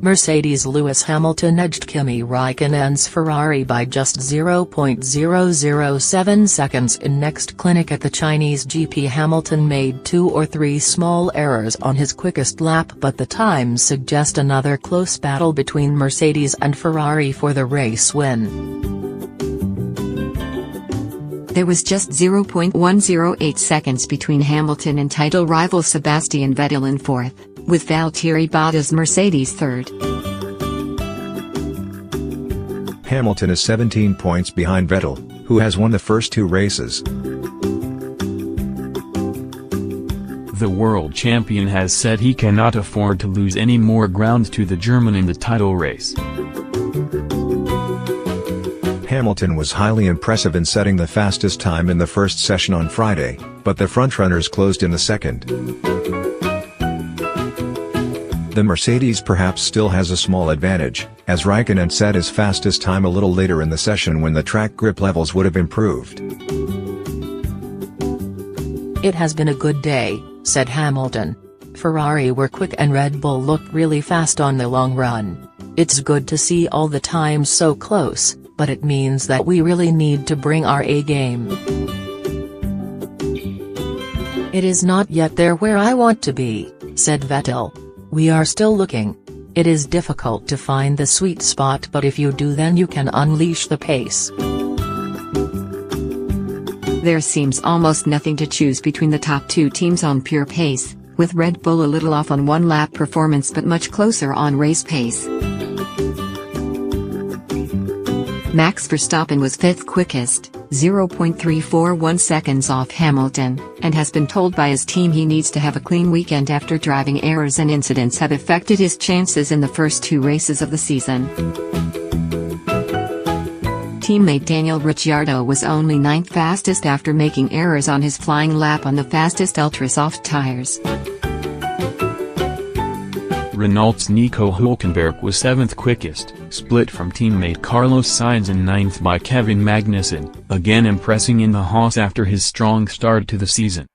Mercedes' Lewis Hamilton edged Kimi Raikkonen's Ferrari by just 0.007 seconds in next clinic at the Chinese GP. Hamilton made 2 or 3 small errors on his quickest lap, but the times suggest another close battle between Mercedes and Ferrari for the race win. There was just 0.108 seconds between Hamilton and title rival Sebastian Vettel in 4th, with Valtteri Bottas' Mercedes 3rd. Hamilton is 17 points behind Vettel, who has won the first 2 races. The world champion has said he cannot afford to lose any more ground to the German in the title race. Hamilton was highly impressive in setting the fastest time in the first session on Friday, but the frontrunners closed in the second. The Mercedes perhaps still has a small advantage, as Raikkonen set his fastest time a little later in the session when the track grip levels would have improved. "It has been a good day," said Hamilton. "Ferrari were quick and Red Bull looked really fast on the long run. It's good to see all the times so close, but it means that we really need to bring our A game. It is not yet there where I want to be," said Vettel. "We are still looking. It is difficult to find the sweet spot, but if you do, then you can unleash the pace." There seems almost nothing to choose between the top 2 teams on pure pace, with Red Bull a little off on one-lap performance but much closer on race pace. Max Verstappen was 5th quickest, 0.341 seconds off Hamilton, and has been told by his team he needs to have a clean weekend after driving errors and incidents have affected his chances in the first 2 races of the season. Teammate Daniel Ricciardo was only 9th fastest after making errors on his flying lap on the fastest ultra-soft tires. Renault's Nico Hülkenberg was 7th quickest, split from teammate Carlos Sainz and 9th by Kevin Magnussen, again impressing in the Haas after his strong start to the season.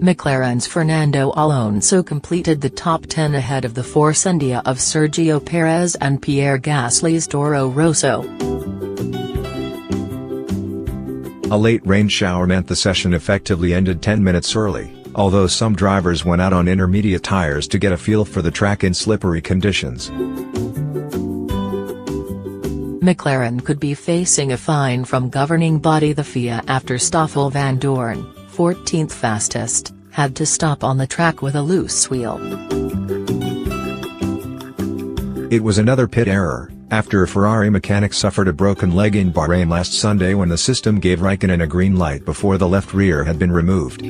McLaren's Fernando Alonso completed the top 10 ahead of the Force India of Sergio Perez and Pierre Gasly's Toro Rosso. A late rain shower meant the session effectively ended 10 minutes early, although some drivers went out on intermediate tires to get a feel for the track in slippery conditions. McLaren could be facing a fine from governing body the FIA after Stoffel van Dorn, 14th fastest, had to stop on the track with a loose wheel. It was another pit error, after a Ferrari mechanic suffered a broken leg in Bahrain last Sunday when the system gave Raikkonen a green light before the left rear had been removed.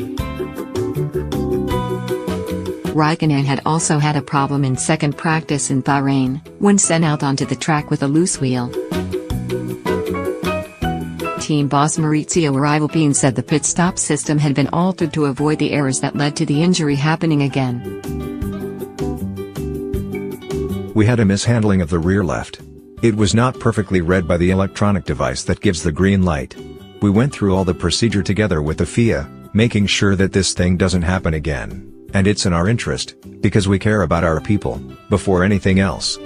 Raikkonen had also had a problem in second practice in Bahrain, when sent out onto the track with a loose wheel. Team boss Maurizio Arrivalpine said the pit stop system had been altered to avoid the errors that led to the injury happening again. "We had a mishandling of the rear left. It was not perfectly read by the electronic device that gives the green light. We went through all the procedure together with the FIA, making sure that this thing doesn't happen again. And it's in our interest, because we care about our people, before anything else."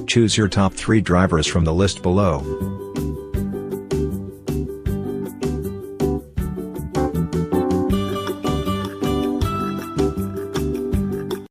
Choose your top 3 drivers from the list below.